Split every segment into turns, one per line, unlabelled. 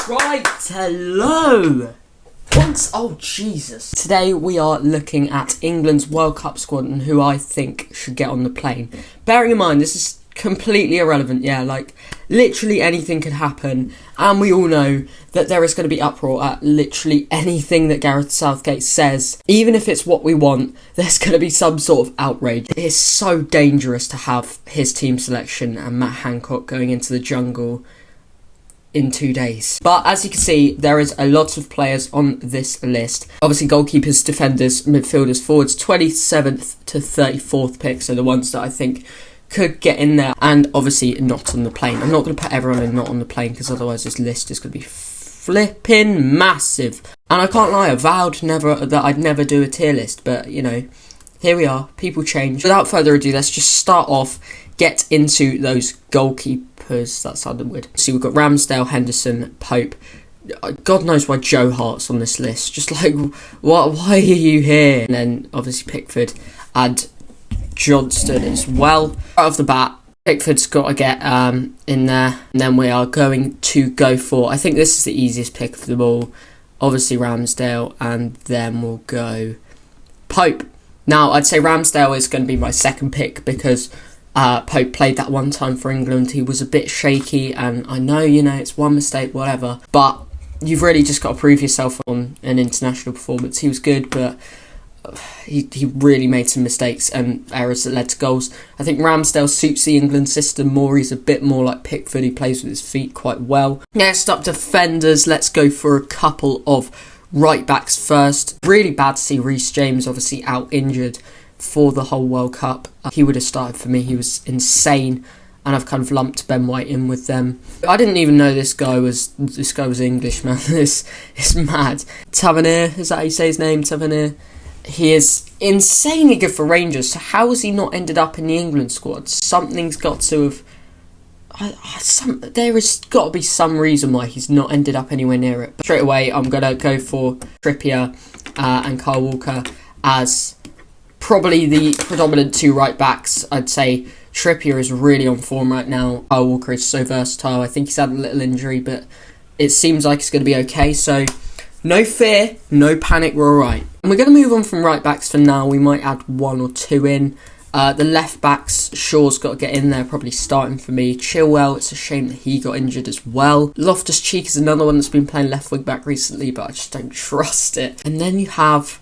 Right, hello! Oh, Jesus. Today we are looking at England's World Cup squad and who I think should get on the plane. Bearing in mind, this is completely irrelevant, literally anything could happen, and we all know that there is going to be uproar at literally anything that Gareth Southgate says. Even if it's what we want, there's going to be some sort of outrage. It is so dangerous to have his team selection and Matt Hancock going into the jungle in 2 days. But as you can see, there is a lot of players on this list. Obviously goalkeepers, defenders, midfielders, forwards, 27th to 34th picks are the ones that I think could get in there, and obviously not on the plane. I'm not going to put everyone in not on the plane because otherwise this list is going to be flipping massive. And I can't lie, I vowed that I'd never do a tier list, but you know, here we are, people change. Without further ado, let's just start off, get into those goalkeepers. That sounded weird. So we've got Ramsdale, Henderson, Pope. God knows why Joe Hart's on this list. Just like, why are you here? And then obviously Pickford and Johnston as well. Right off the bat, Pickford's got to get in there. And then we are going to go for, I think this is the easiest pick of them all. Obviously Ramsdale, and then we'll go Pope. Now, I'd say Ramsdale is going to be my second pick because Pope played that one time for England. He was a bit shaky, and I know, it's one mistake, whatever. But you've really just got to prove yourself on an international performance. He was good, but he really made some mistakes and errors that led to goals. I think Ramsdale suits the England system more. He's a bit more like Pickford. He plays with his feet quite well. Next up, defenders. Let's go for a couple of right backs first. Really bad to see Reece James obviously out injured for the whole World Cup. He would have started for me. He was insane, and I've kind of lumped Ben White in with them. I didn't even know this guy was English, man. This is mad. Tavernier, is that how you say his name? Tavernier. He is insanely good for Rangers. So how has he not ended up in the England squad? Something's got to have. There has got to be some reason why he's not ended up anywhere near it. But straight away, I'm going to go for Trippier and Kyle Walker as probably the predominant two right backs. I'd say Trippier is really on form right now. Kyle Walker is so versatile. I think he's had a little injury, but it seems like it's going to be okay. So no fear, no panic, we're alright. And we're going to move on from right backs for now. We might add one or two in. The left backs, Shaw's got to get in there, probably starting for me. Chilwell, it's a shame that he got injured as well. Loftus-Cheek is another one that's been playing left wing back recently, but I just don't trust it. And then you have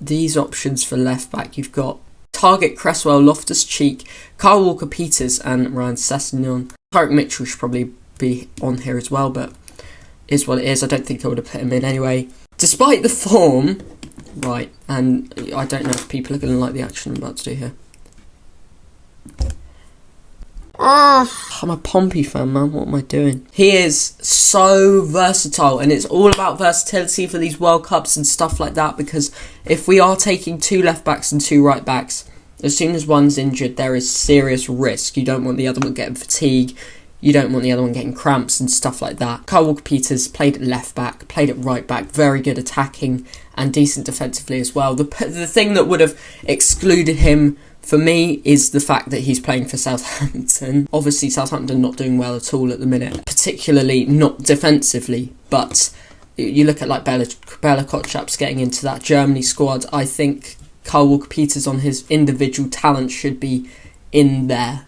these options for left back. You've got Target, Cresswell, Loftus-Cheek, Kyle Walker-Peters and Ryan Sessegnon. Tyrick Mitchell should probably be on here as well, but is what it is. I don't think I would have put him in anyway. Despite the form, right, and I don't know if people are going to like the action I'm about to do here. I'm a Pompey fan, man. What am I doing? He is so versatile, and it's all about versatility for these World Cups and stuff like that, because if we are taking two left backs and two right backs, as soon as one's injured, there is serious risk. You don't want the other one getting fatigue. You don't want the other one getting cramps and stuff like that. Kyle Walker-Peters played at left back, played at right back, very good attacking and decent defensively as well. The thing that would have excluded him for me is the fact that he's playing for Southampton. Obviously, Southampton not doing well at all at the minute, particularly not defensively. But you look at like Bella Kotchap's getting into that Germany squad. I think Kyle Walker-Peters on his individual talent should be in there.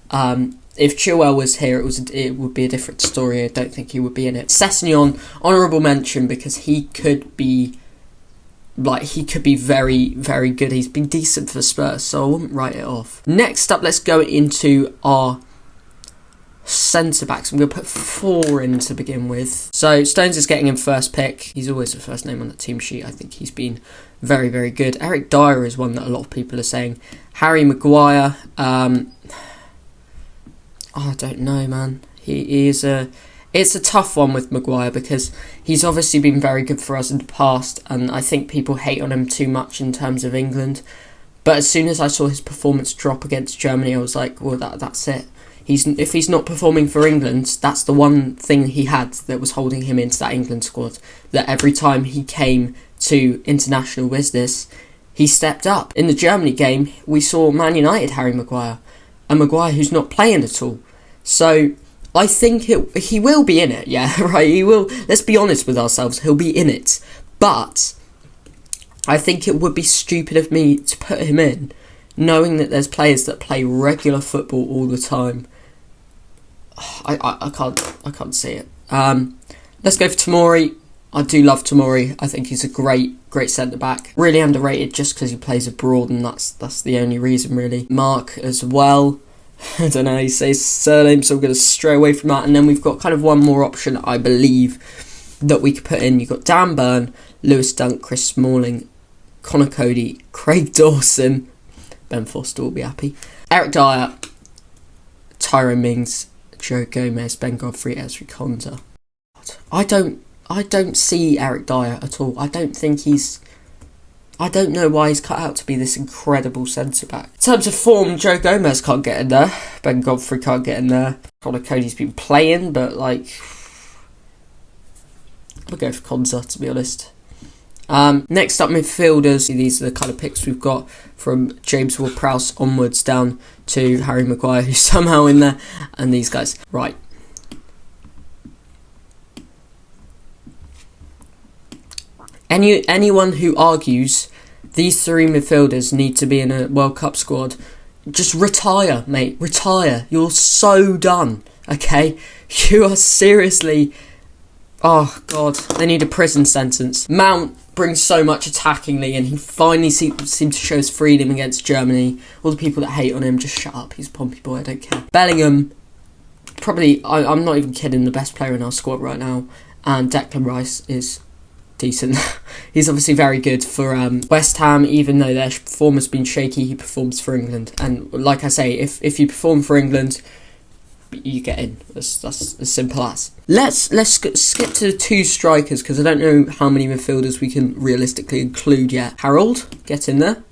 If Chilwell was here, it would be a different story. I don't think he would be in it. Sessegnon, honourable mention, because he could be very, very good. He's been decent for Spurs, so I wouldn't write it off. Next up, let's go into our centre-backs. I'm going to put 4 in to begin with. So Stones is getting in first pick. He's always the first name on the team sheet. I think he's been very, very good. Eric Dyer is one that a lot of people are saying. Harry Maguire. I don't know, man. It's a tough one with Maguire because he's obviously been very good for us in the past, and I think people hate on him too much in terms of England. But as soon as I saw his performance drop against Germany, I was like, well, that's it. If he's not performing for England, that's the one thing he had that was holding him into that England squad. That every time he came to international business, he stepped up. In the Germany game, we saw Man United Harry Maguire. A Maguire who's not playing at all. So I think he will be in it, yeah, right, he will. Let's be honest with ourselves, he'll be in it. But I think it would be stupid of me to put him in, knowing that there's players that play regular football all the time. I can't see it. Let's go for Tomori. I do love Tomori. I think he's a great centre-back. Really underrated just because he plays abroad, and that's the only reason, really. Mark as well. I don't know how you say his surname, so I'm going to stray away from that. And then we've got kind of one more option, I believe, that we could put in. You've got Dan Burn, Lewis Dunk, Chris Smalling, Connor Cody, Craig Dawson. Ben Foster will be happy. Eric Dyer, Tyrone Mings, Joe Gomez, Ben Godfrey, Ezri Konsa. I don't see Eric Dyer at all. I don't know why he's cut out to be this incredible centre-back. In terms of form, Joe Gomez can't get in there. Ben Godfrey can't get in there. Connor Cody's been playing, but I'll go for Konsa, to be honest. Next up, midfielders. These are the kind of picks we've got from James Ward-Prowse onwards down to Harry Maguire, who's somehow in there, and these guys. Right. Anyone who argues these three midfielders need to be in a World Cup squad, just retire, mate. Retire. You're so done, okay? You are seriously... Oh, God. They need a prison sentence. Mount brings so much attackingly, and he finally seemed to show his freedom against Germany. All the people that hate on him, just shut up. He's a Pompey boy, I don't care. Bellingham, probably, I'm not even kidding, the best player in our squad right now. And Declan Rice is... decent. He's obviously very good for West Ham. Even though their form has been shaky, he performs for England, and like I say, if you perform for England, you get in. That's as simple as. Let's skip to the two strikers, because I don't know how many midfielders we can realistically include yet. Harold, get in there.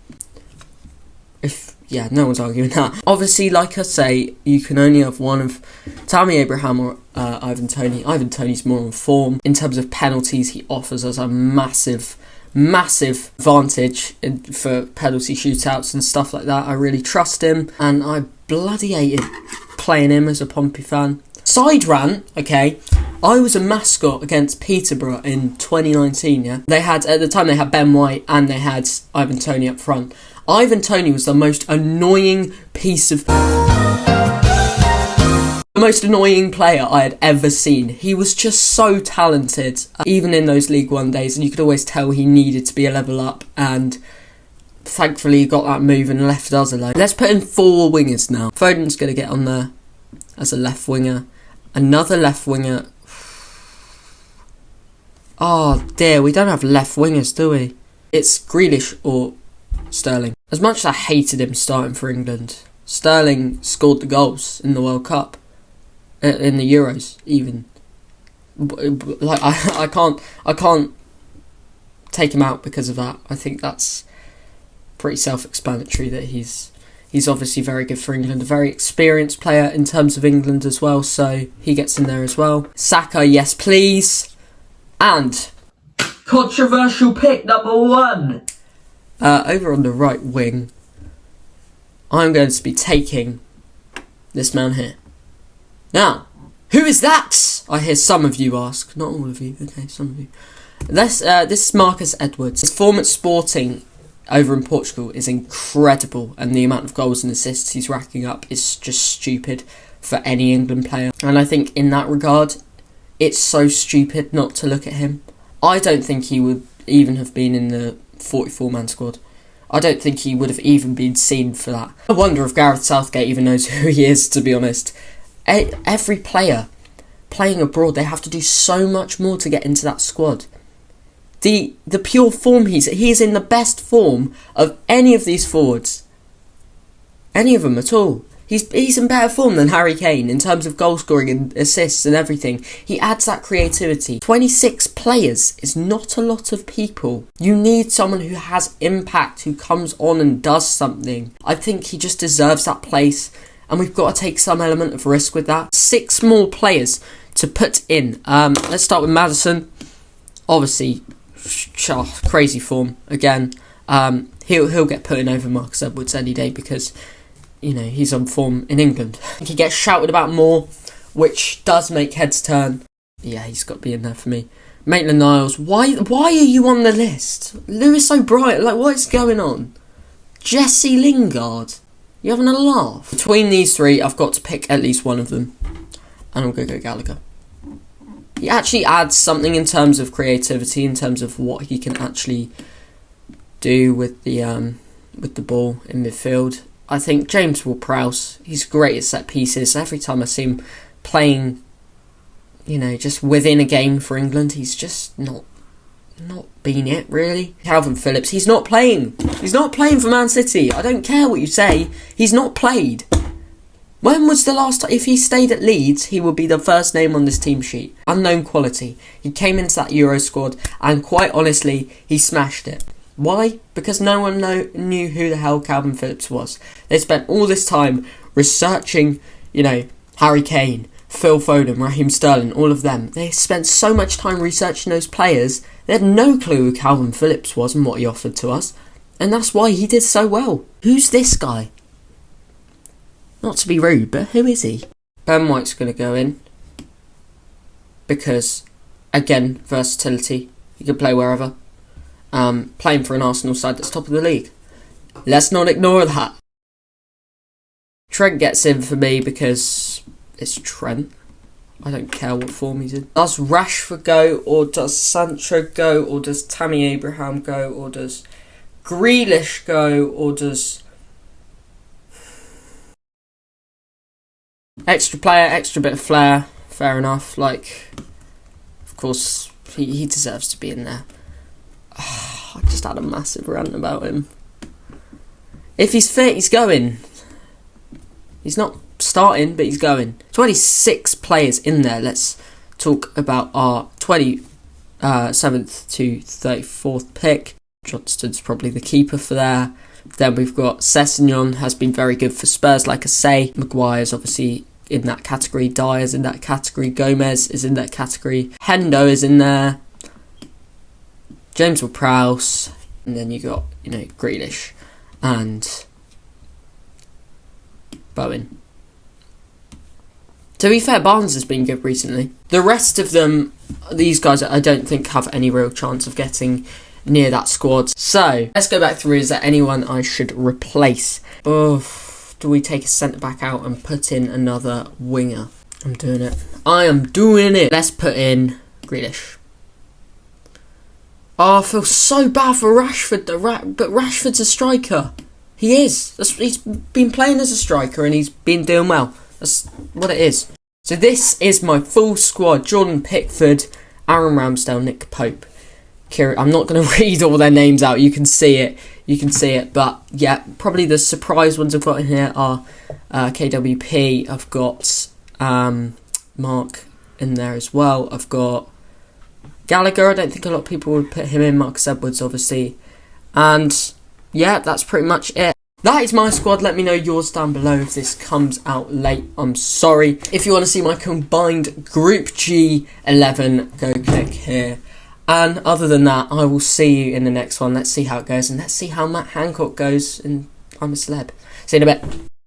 Yeah, no one's arguing that. Obviously, like I say, you can only have one of Tammy Abraham or Ivan Toney. Ivan Toney's more on form. In terms of penalties, he offers us a massive advantage for penalty shootouts and stuff like that. I really trust him, and I bloody hated playing him as a Pompey fan. Side rant, okay. I was a mascot against Peterborough in 2019, yeah. At the time they had Ben White and they had Ivan Toney up front. Ivan Toney was the most annoying player I had ever seen. He was just so talented, even in those League One days, and you could always tell he needed to be a level up, and thankfully he got that move and left us alone. Let's put in 4 wingers now. Foden's going to get on there as a left winger. Another left winger. Oh dear, we don't have left wingers, do we? It's Grealish or Sterling. As much as I hated him starting for England, Sterling scored the goals in the World Cup, in the Euros even. Like I can't take him out because of that. I think that's pretty self-explanatory that he's obviously very good for England, a very experienced player in terms of England as well, so he gets in there as well. Saka, yes please. And controversial pick number 1. Over on the right wing, I'm going to be taking this man here. Now, who is that? I hear some of you ask. Not all of you, okay, some of you. This is Marcus Edwards. His form at Sporting over in Portugal is incredible, and the amount of goals and assists he's racking up is just stupid for any England player. And I think in that regard, it's so stupid not to look at him. I don't think he would even have been in the 44-man squad. I don't think he would have even been seen for that. I wonder if Gareth Southgate even knows who he is, to be honest. Every player playing abroad, they have to do so much more to get into that squad. The pure form he is in the best form of any of these forwards. Any of them at all. He's in better form than Harry Kane in terms of goal scoring and assists and everything. He adds that creativity. 26 players is not a lot of people. You need someone who has impact, who comes on and does something. I think he just deserves that place, and we've got to take some element of risk with that. 6 more players to put in. Let's start with Maddison. Obviously, crazy form again. He'll get put in over Marcus Edwards any day because, you know, he's on form in England. He gets shouted about more which does make heads turn. Yeah, he's got to be in there for me. Maitland-Niles, why are you on the list? Lewis O'Brien, like, what is going on? Jesse Lingard, you having a laugh? Between these three, I've got to pick at least one of them, and I'm going to go Gallagher. He actually adds something in terms of creativity, in terms of what he can actually do with the ball in midfield. I think James Ward-Prowse, he's great at set pieces. Every time I see him playing, you know, just within a game for England, he's just not been it, really. Calvin Phillips, he's not playing. He's not playing for Man City. I don't care what you say. He's not played. When was the last time? If he stayed at Leeds, he would be the first name on this team sheet. Unknown quality. He came into that Euro squad, and quite honestly, he smashed it. Why? Because no one knew who the hell Calvin Phillips was. They spent all this time researching, you know, Harry Kane, Phil Foden, Raheem Sterling, all of them. They spent so much time researching those players. They had no clue who Calvin Phillips was and what he offered to us. And that's why he did so well. Who's this guy? Not to be rude, but who is he? Ben White's going to go in. Because, again, versatility. He can play wherever. Playing for an Arsenal side that's top of the league. Let's not ignore that. Trent gets in for me because it's Trent. I don't care what form he's in. Does Rashford go, or does Sancho go, or does Tammy Abraham go, or does Grealish go, or does... Extra player, extra bit of flair. Fair enough. Like, of course, he deserves to be in there. I just had a massive rant about him. If he's fit, he's going. He's not starting, but he's going. 26 players in there. Let's talk about our 27th to 34th pick. Johnston's probably the keeper for there. Then we've got Sessegnon, has been very good for Spurs, like I say. Maguire's obviously in that category. Dyer's in that category. Gomez is in that category. Hendo is in there. James Ward-Prowse. And then you got, you know, Grealish and Bowen. To be fair, Barnes has been good recently. The rest of them, these guys, I don't think have any real chance of getting near that squad. So, let's go back through. Is there anyone I should replace? Do we take a centre-back out and put in another winger? I'm doing it. I am doing it. Let's put in Grealish. Oh, I feel so bad for Rashford, but Rashford's a striker. He is. He's been playing as a striker and he's been doing well. That's what it is. So this is my full squad. Jordan Pickford, Aaron Ramsdale, Nick Pope. I'm not going to read all their names out. You can see it. But yeah, probably the surprise ones I've got in here are KWP. I've got Mark in there as well. I've got Gallagher. I don't think a lot of people would put him in. Marcus Edwards, obviously. And yeah, that's pretty much it. That is my squad. Let me know yours down below if this comes out late. I'm sorry. If you want to see my combined Group G 11, go click here. And other than that, I will see you in the next one. Let's see how it goes. And let's see how Matt Hancock goes in I'm a Celeb. See you in a bit.